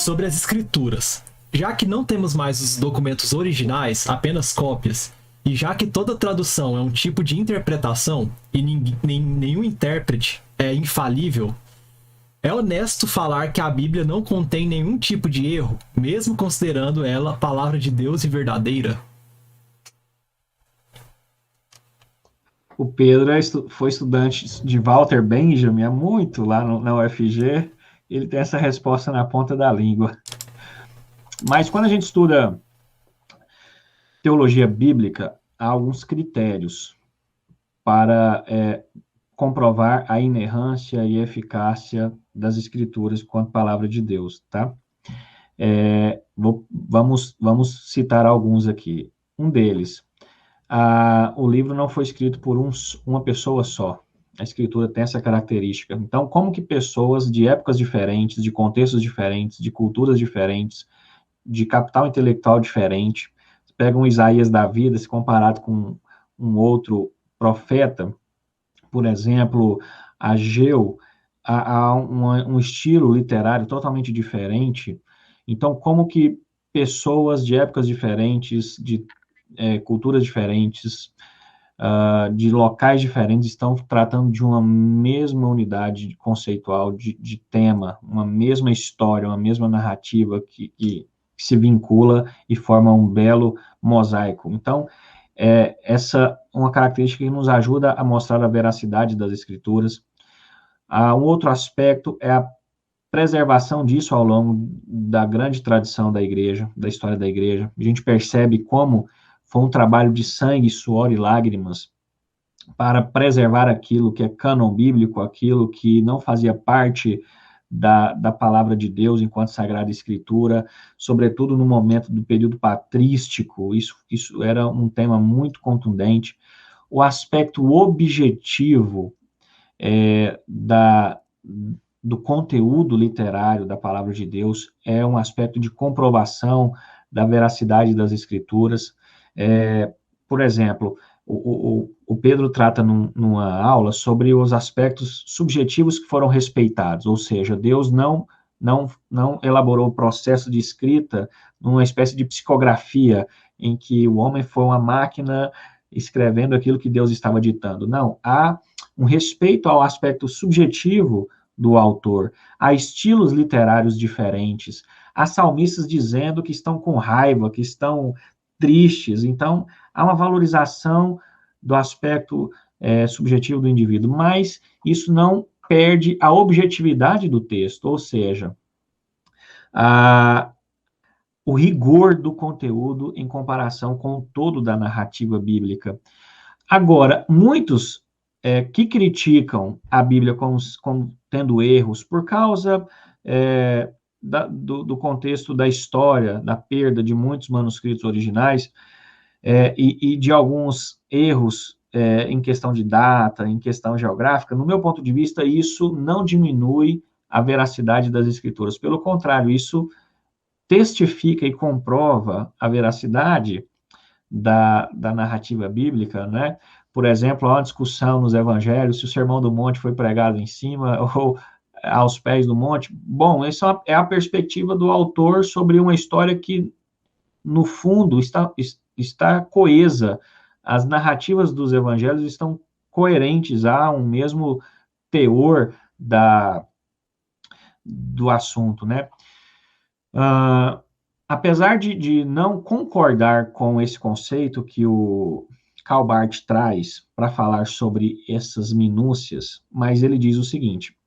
sobre as escrituras. Já que não temos mais os documentos originais, apenas cópias, e já que toda tradução é um tipo de interpretação e nenhum intérprete é infalível, é honesto falar que a Bíblia não contém nenhum tipo de erro, mesmo considerando ela palavra de Deus e verdadeira? O Pedro foi estudante de Walter Benjamin há muito lá na UFG. Ele tem essa resposta na ponta da língua. Mas quando a gente estuda teologia bíblica, há alguns critérios para comprovar a inerrância e eficácia das Escrituras quanto palavra de Deus, tá? Vamos citar alguns aqui. Um deles, o livro não foi escrito por uma pessoa só. A Escritura tem essa característica. Então, como que pessoas de épocas diferentes, de contextos diferentes, de culturas diferentes, de capital intelectual diferente, pegam Isaías da vida, se comparado com um outro profeta, por exemplo, Ageu, há um estilo literário totalmente diferente. Então, como que pessoas de épocas diferentes, de culturas diferentes, de locais diferentes, estão tratando de uma mesma unidade conceitual, de tema, uma mesma história, uma mesma narrativa que se vincula e forma um belo mosaico. Então, essa é uma característica que nos ajuda a mostrar a veracidade das escrituras. Um outro aspecto é a preservação disso ao longo da grande tradição da igreja, da história da igreja. A gente percebe como foi um trabalho de sangue, suor e lágrimas para preservar aquilo que é cânon bíblico, aquilo que não fazia parte da palavra de Deus enquanto Sagrada Escritura, sobretudo no momento do período patrístico, isso era um tema muito contundente. O aspecto objetivo do conteúdo literário da palavra de Deus é um aspecto de comprovação da veracidade das Escrituras. Por exemplo, o Pedro trata numa aula sobre os aspectos subjetivos que foram respeitados, ou seja, Deus não elaborou o processo de escrita numa espécie de psicografia, em que o homem foi uma máquina escrevendo aquilo que Deus estava ditando. Não, há um respeito ao aspecto subjetivo do autor, há estilos literários diferentes, há salmistas dizendo que estão com raiva, que estão tristes, então há uma valorização do aspecto subjetivo do indivíduo, mas isso não perde a objetividade do texto, ou seja, o rigor do conteúdo em comparação com o todo da narrativa bíblica. Agora, muitos que criticam a Bíblia como tendo erros por causa do contexto da história, da perda de muitos manuscritos originais, e de alguns erros em questão de data, em questão geográfica, no meu ponto de vista, isso não diminui a veracidade das Escrituras. Pelo contrário, isso testifica e comprova a veracidade da narrativa bíblica, né? Por exemplo, há uma discussão nos evangelhos se o Sermão do Monte foi pregado em cima ou aos pés do monte. Bom, essa é a perspectiva do autor sobre uma história que, no fundo, está coesa. As narrativas dos evangelhos estão coerentes, há um mesmo teor do assunto, né? Apesar de não concordar com esse conceito que o Calbart traz para falar sobre essas minúcias, mas ele diz o seguinte: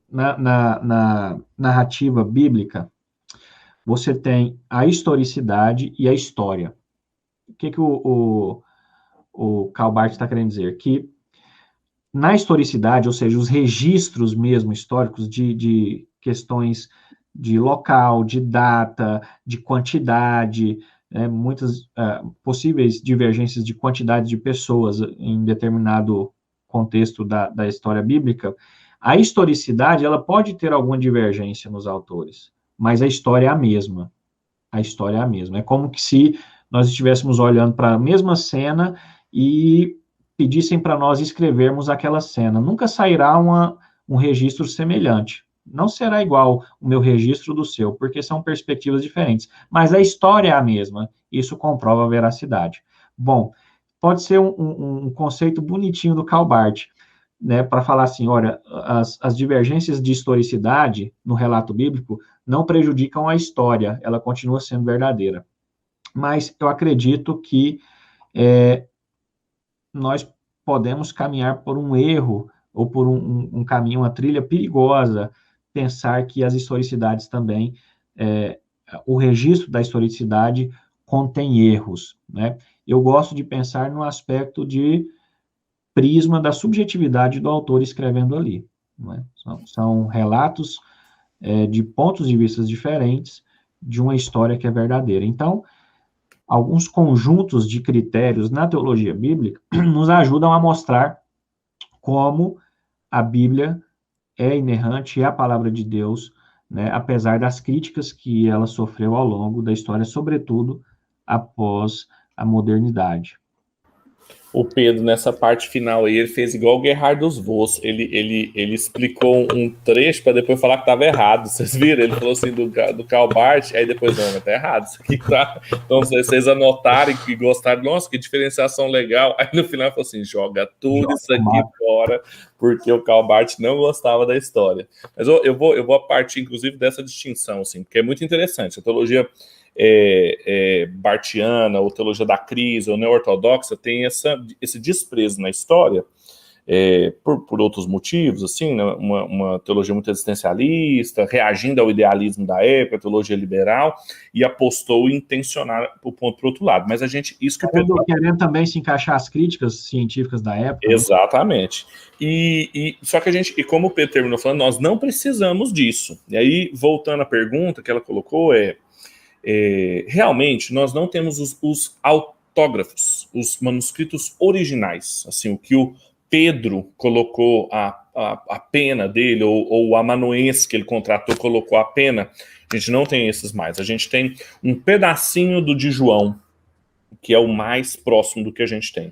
na narrativa bíblica, você tem a historicidade e a história. O que o Calbart está querendo dizer? Que na historicidade, ou seja, os registros mesmo históricos de questões de local, de data, de quantidade, muitas possíveis divergências de quantidade de pessoas em determinado contexto da história bíblica, a historicidade ela pode ter alguma divergência nos autores, mas a história é a mesma. A história é a mesma. É como que se nós estivéssemos olhando para a mesma cena e pedissem para nós escrevermos aquela cena. Nunca sairá um registro semelhante. Não será igual o meu registro do seu, porque são perspectivas diferentes. Mas a história é a mesma. Isso comprova a veracidade. Bom, pode ser um conceito bonitinho do Calbart, né, para falar assim, olha, as divergências de historicidade no relato bíblico não prejudicam a história, ela continua sendo verdadeira. Mas eu acredito que nós podemos caminhar por um erro ou por um caminho, uma trilha perigosa, pensar que as historicidades também, o registro da historicidade contém erros, né? Eu gosto de pensar no aspecto de prisma da subjetividade do autor escrevendo ali, né? São relatos de pontos de vista diferentes de uma história que é verdadeira. Então, alguns conjuntos de critérios na teologia bíblica nos ajudam a mostrar como a Bíblia é inerrante, é a palavra de Deus, né, apesar das críticas que ela sofreu ao longo da história, sobretudo após a modernidade. O Pedro, nessa parte final aí, ele fez igual o Gerhard dos Voss. Ele explicou um trecho para depois falar que estava errado. Vocês viram? Ele falou assim do Calbart, aí depois, não, mas tá errado. Isso aqui tá. Então, se vocês anotarem que gostaram, nossa, que diferenciação legal. Aí no final ele falou assim: joga tudo isso aqui fora, porque o Calbart não gostava da história. Mas eu vou partir, inclusive, dessa distinção, assim, porque é muito interessante. A teologia bartiana, ou teologia da crise, ou neo-ortodoxa, tem esse desprezo na história, por outros motivos, assim, né? Uma teologia muito existencialista, reagindo ao idealismo da época, a teologia liberal, e apostou em tensionar o ponto para o outro lado. Mas a gente... isso que querendo também se encaixar as críticas científicas da época. Exatamente. Né? Só que a gente, e como o Pedro terminou falando, nós não precisamos disso. E aí, voltando à pergunta que ela colocou, realmente nós não temos os autógrafos, os manuscritos originais, assim, o que o Pedro colocou a pena dele, ou o amanuense que ele contratou colocou a pena, a gente não tem esses mais. A gente tem um pedacinho do de João, que é o mais próximo do que a gente tem.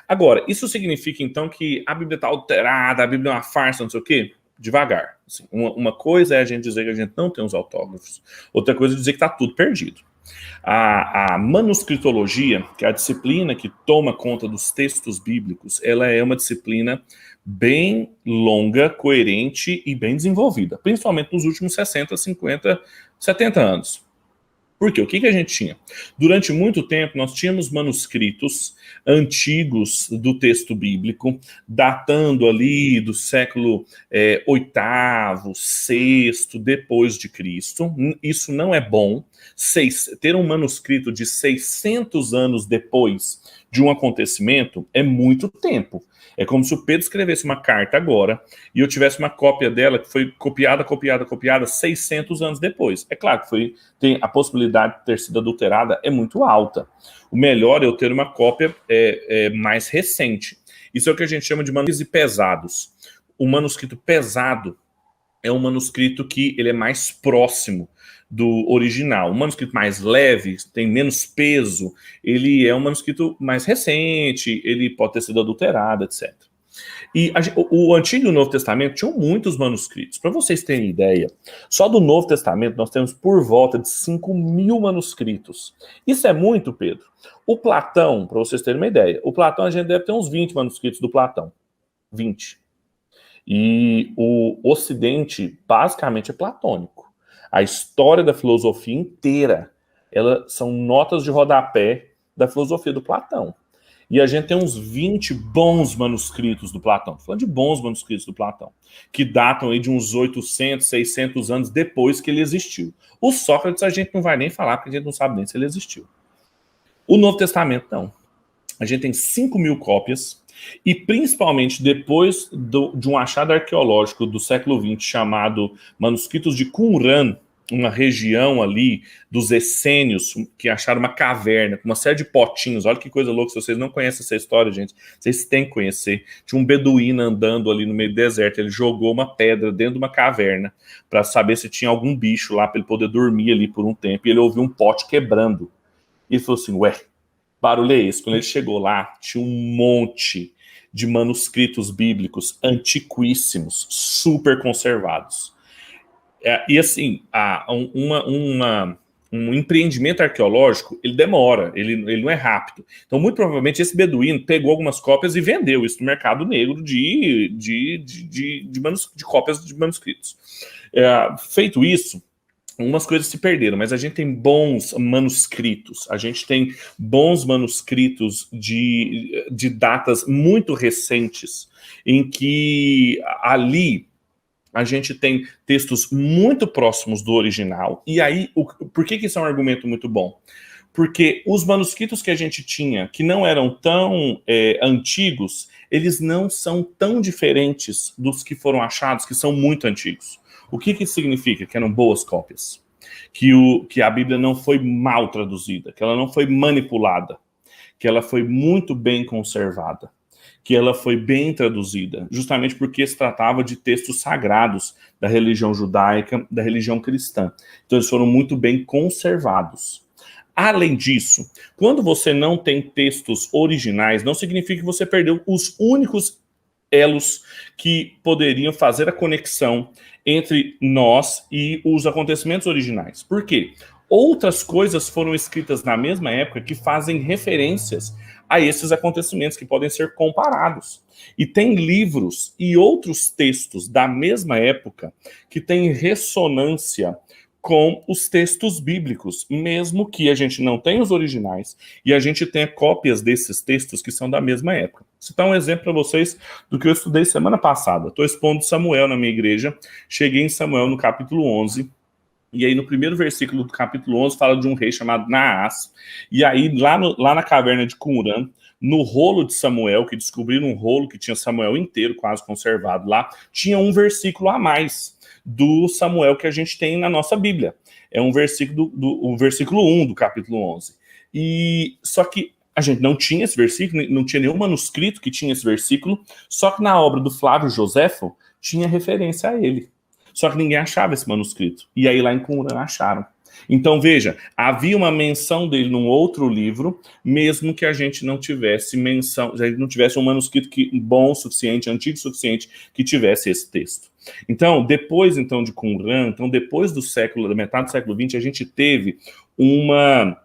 Agora, isso significa então que a Bíblia está alterada, a Bíblia é uma farsa, não sei o quê? Devagar. Assim, uma coisa é a gente dizer que a gente não tem os autógrafos, outra coisa é dizer que está tudo perdido. A manuscritologia, que é a disciplina que toma conta dos textos bíblicos, ela é uma disciplina bem longa, coerente e bem desenvolvida, principalmente nos últimos 60, 50, 70 anos. Por quê? O que a gente tinha? Durante muito tempo, nós tínhamos manuscritos antigos do texto bíblico, datando ali do século VIII, VI, depois de Cristo. Isso não é bom. Ter um manuscrito de 600 anos depois de um acontecimento é muito tempo. É como se o Pedro escrevesse uma carta agora e eu tivesse uma cópia dela que foi copiada 600 anos depois. É claro que tem a possibilidade de ter sido adulterada é muito alta. O melhor é eu ter uma cópia mais recente. Isso é o que a gente chama de manuscritos pesados. O manuscrito pesado é um manuscrito que ele é mais próximo do original. Um manuscrito mais leve, tem menos peso, ele é um manuscrito mais recente, ele pode ter sido adulterado, etc. E o Antigo e o Novo Testamento tinham muitos manuscritos. Para vocês terem ideia, só do Novo Testamento nós temos por volta de 5.000 manuscritos. Isso é muito, Pedro. O Platão, para vocês terem uma ideia, o Platão a gente deve ter uns 20 manuscritos do Platão. 20. E o Ocidente basicamente é platônico. A história da filosofia inteira, são notas de rodapé da filosofia do Platão. E a gente tem uns 20 bons manuscritos do Platão. Estou falando de bons manuscritos do Platão, que datam aí de uns 800, 600 anos depois que ele existiu. O Sócrates a gente não vai nem falar, porque a gente não sabe nem se ele existiu. O Novo Testamento, não. A gente tem 5.000 cópias, e principalmente depois de um achado arqueológico do século XX chamado Manuscritos de Qumran, uma região ali dos essênios, que acharam uma caverna com uma série de potinhos. Olha que coisa louca, se vocês não conhecem essa história, gente, vocês têm que conhecer. Tinha um beduíno andando ali no meio do deserto, ele jogou uma pedra dentro de uma caverna para saber se tinha algum bicho lá, para ele poder dormir ali por um tempo, e ele ouviu um pote quebrando. E ele falou assim, ué, barulho é esse? Quando ele chegou lá, tinha um monte de manuscritos bíblicos antiquíssimos, super conservados. E assim, um empreendimento arqueológico, ele demora, ele não é rápido. Então, muito provavelmente, esse beduíno pegou algumas cópias e vendeu isso no mercado negro de cópias de manuscritos. Feito isso, algumas coisas se perderam, mas a gente tem bons manuscritos, a gente tem bons manuscritos de datas muito recentes, em que ali a gente tem textos muito próximos do original. E aí, por que isso é um argumento muito bom? Porque os manuscritos que a gente tinha, que não eram tão antigos, eles não são tão diferentes dos que foram achados, que são muito antigos. O que isso significa? Que eram boas cópias. Que a Bíblia não foi mal traduzida, que ela não foi manipulada, que ela foi muito bem conservada, que ela foi bem traduzida, justamente porque se tratava de textos sagrados da religião judaica, da religião cristã. Então eles foram muito bem conservados. Além disso, quando você não tem textos originais, não significa que você perdeu os únicos elos que poderiam fazer a conexão entre nós e os acontecimentos originais. Por quê? Outras coisas foram escritas na mesma época que fazem referências a esses acontecimentos que podem ser comparados. E tem livros e outros textos da mesma época que têm ressonância com os textos bíblicos, mesmo que a gente não tenha os originais e a gente tenha cópias desses textos que são da mesma época. Vou citar um exemplo para vocês do que eu estudei semana passada. Estou expondo Samuel na minha igreja, cheguei em Samuel no capítulo 11, e aí no primeiro versículo do capítulo 11 fala de um rei chamado Naás, e aí lá na caverna de Qumran, no rolo de Samuel, que descobriram um rolo que tinha Samuel inteiro quase conservado lá, tinha um versículo a mais do Samuel que a gente tem na nossa Bíblia. É um versículo o versículo 1 do capítulo 11. E só que a gente não tinha esse versículo, não tinha nenhum manuscrito que tinha esse versículo, só que na obra do Flávio Joséfo tinha referência a ele. Só que ninguém achava esse manuscrito. E aí lá em Qumran acharam. Então, veja, havia uma menção dele num outro livro, mesmo que a gente não tivesse menção, a gente não tivesse um manuscrito bom o suficiente, antigo o suficiente, que tivesse esse texto. Então, depois de Qumran, depois da metade do século XX, a gente teve uma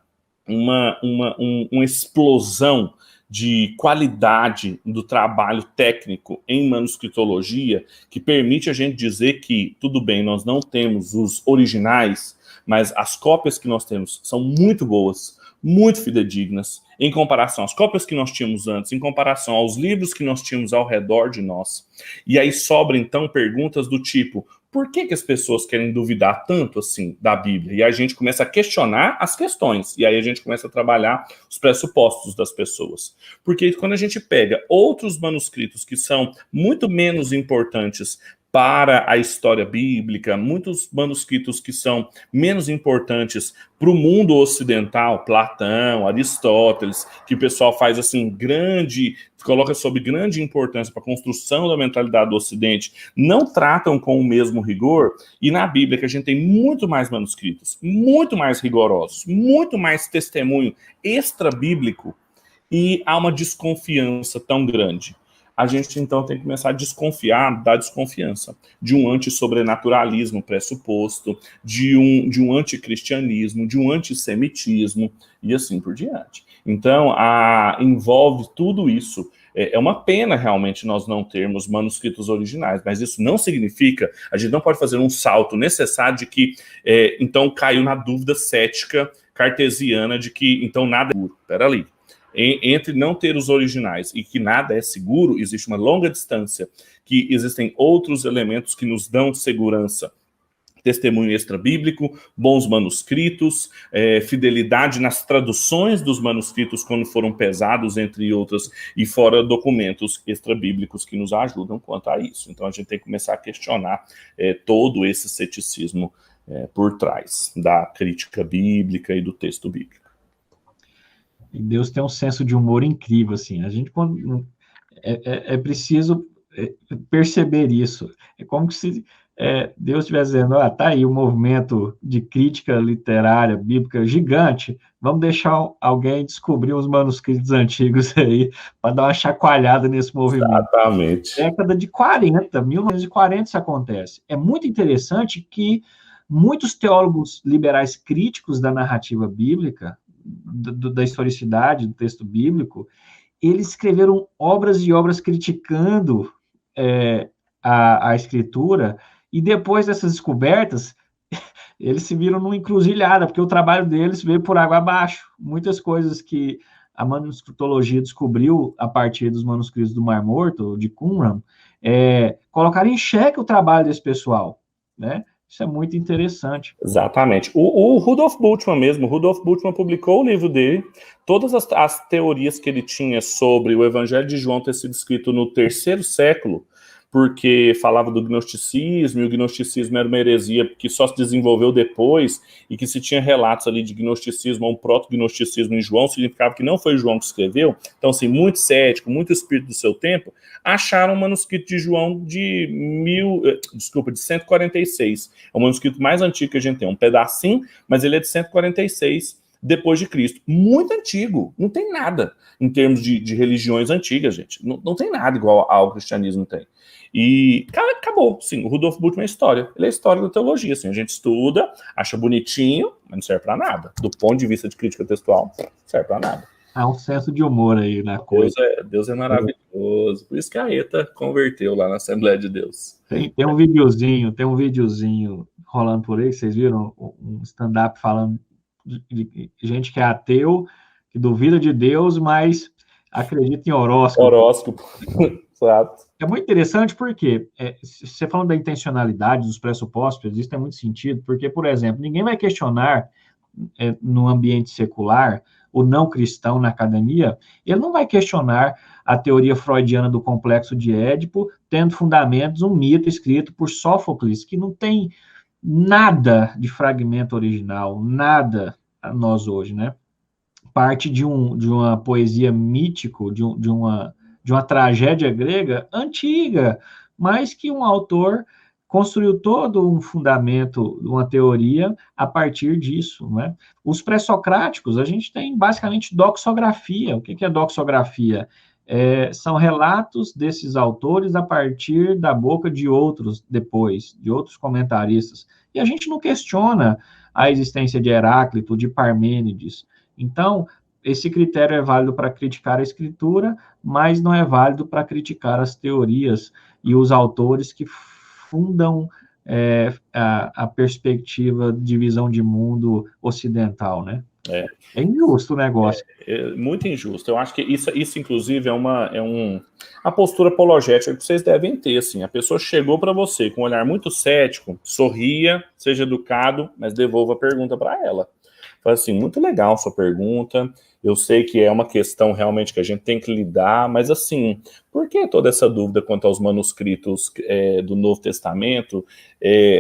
explosão de qualidade do trabalho técnico em manuscritologia que permite a gente dizer que, tudo bem, nós não temos os originais, mas as cópias que nós temos são muito boas, muito fidedignas, em comparação às cópias que nós tínhamos antes, em comparação aos livros que nós tínhamos ao redor de nós. E aí sobram, então, perguntas do tipo: por que as pessoas querem duvidar tanto assim da Bíblia? E a gente começa a questionar as questões, e aí a gente começa a trabalhar os pressupostos das pessoas. Porque quando a gente pega outros manuscritos que são muito menos importantes para a história bíblica, muitos manuscritos que são menos importantes para o mundo ocidental, Platão, Aristóteles, que o pessoal faz assim coloca sob grande importância para a construção da mentalidade do Ocidente, não tratam com o mesmo rigor, e na Bíblia, que a gente tem muito mais manuscritos, muito mais rigorosos, muito mais testemunho extra-bíblico, e há uma desconfiança tão grande. A gente, então, tem que começar a desconfiar da desconfiança, de um antissobrenaturalismo pressuposto, de um anticristianismo, de um antissemitismo, e assim por diante. Então, envolve tudo isso. É uma pena, realmente, nós não termos manuscritos originais, mas isso não significa, a gente não pode fazer um salto necessário de que, então, caiu na dúvida cética cartesiana de que, então, nada é seguro. Peraí. Entre não ter os originais e que nada é seguro, existe uma longa distância, que existem outros elementos que nos dão segurança. Testemunho extra-bíblico, bons manuscritos, fidelidade nas traduções dos manuscritos quando foram pesados, entre outras, e fora documentos extra-bíblicos que nos ajudam quanto a isso. Então a gente tem que começar a questionar todo esse ceticismo por trás da crítica bíblica e do texto bíblico. E Deus tem um senso de humor incrível, assim. A gente é preciso perceber isso. É como se Deus estivesse dizendo, tá aí um movimento de crítica literária, bíblica gigante, vamos deixar alguém descobrir os manuscritos antigos aí, para dar uma chacoalhada nesse movimento. Exatamente. Década de 40, 1940 isso acontece. É muito interessante que muitos teólogos liberais críticos da narrativa bíblica, da historicidade do texto bíblico, eles escreveram obras e obras criticando a escritura, e depois dessas descobertas, eles se viram numa encruzilhada, porque o trabalho deles veio por água abaixo. Muitas coisas que a manuscritologia descobriu a partir dos manuscritos do Mar Morto, de Qumran, colocaram em xeque o trabalho desse pessoal, né? Isso é muito interessante. Exatamente. O Rudolf Bultmann mesmo, o Rudolf Bultmann publicou o livro dele, todas as teorias que ele tinha sobre o Evangelho de João ter sido escrito no 3º século, porque falava do gnosticismo, e o gnosticismo era uma heresia que só se desenvolveu depois, e que se tinha relatos ali de gnosticismo ou um proto-gnosticismo em João, significava que não foi João que escreveu. Então, assim, muito cético, muito espírito do seu tempo, acharam um manuscrito de João de 146. É o manuscrito mais antigo que a gente tem, um pedacinho, mas ele é de 146 depois de Cristo. Muito antigo, não tem nada em termos de religiões antigas, gente. Não tem nada igual ao cristianismo tem. E, cara, acabou, sim, o Rudolf Bultmann é história. Ele é história da teologia, assim, a gente estuda, acha bonitinho, mas não serve para nada. Do ponto de vista de crítica textual, não serve para nada. Há um senso de humor aí na coisa. Deus é maravilhoso. Por isso que a ETA converteu lá na Assembleia de Deus. Tem um videozinho rolando por aí, vocês viram? Um stand-up falando de gente que é ateu, que duvida de Deus, mas acredita em horóscopo. Horóscopo, exato. É muito interessante porque, você falando da intencionalidade, dos pressupostos, isso tem muito sentido, porque, por exemplo, ninguém vai questionar no ambiente secular, o não cristão na academia, ele não vai questionar a teoria freudiana do complexo de Édipo, tendo fundamentos um mito escrito por Sófocles, que não tem nada de fragmento original, nada a nós hoje, né? Parte de uma poesia mítico, de uma tragédia grega antiga, mas que um autor construiu todo um fundamento, uma teoria a partir disso, né? Os pré-socráticos, a gente tem basicamente doxografia. O que é doxografia? São relatos desses autores a partir da boca de outros depois, de outros comentaristas. E a gente não questiona a existência de Heráclito, de Parmênides. Então, esse critério é válido para criticar a escritura, mas não é válido para criticar as teorias e os autores que fundam a perspectiva de visão de mundo ocidental, né? É injusto o negócio. É muito injusto. Eu acho que isso inclusive, a postura apologética que vocês devem ter, assim. A pessoa chegou para você com um olhar muito cético, sorria, seja educado, mas devolva a pergunta para ela. Fala assim, muito legal sua pergunta, eu sei que é uma questão realmente que a gente tem que lidar, mas assim, por que toda essa dúvida quanto aos manuscritos do Novo Testamento,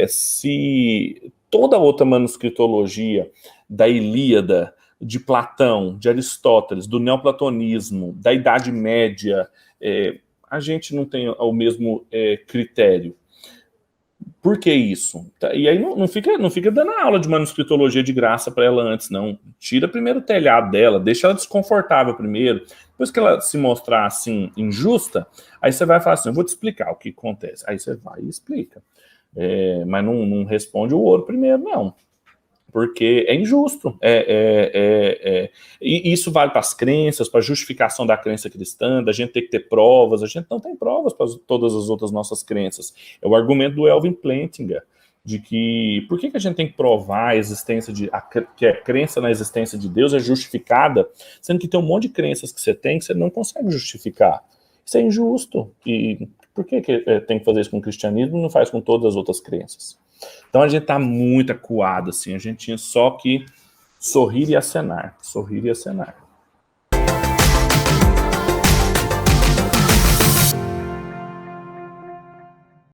se toda outra manuscritologia da Ilíada, de Platão, de Aristóteles, do neoplatonismo, da Idade Média, a gente não tem o mesmo critério? Por que isso? E aí não fica dando aula de manuscritologia de graça para ela antes, não. Tira primeiro o telhado dela, deixa ela desconfortável primeiro. Depois que ela se mostrar assim, injusta, aí você vai falar assim, eu vou te explicar o que acontece. Aí você vai e explica. Mas não responde o ouro primeiro, não. Porque é injusto. E isso vale para as crenças, para a justificação da crença cristã, da gente ter que ter provas. A gente não tem provas para todas as outras nossas crenças. É o argumento do Elvin Plantinga, de que por que a gente tem que provar a existência que a crença na existência de Deus é justificada, sendo que tem um monte de crenças que você não consegue justificar. Isso é injusto. E por que tem que fazer isso com o cristianismo e não faz com todas as outras crenças? Então a gente tá muito acuado, assim, a gente tinha só que sorrir e acenar.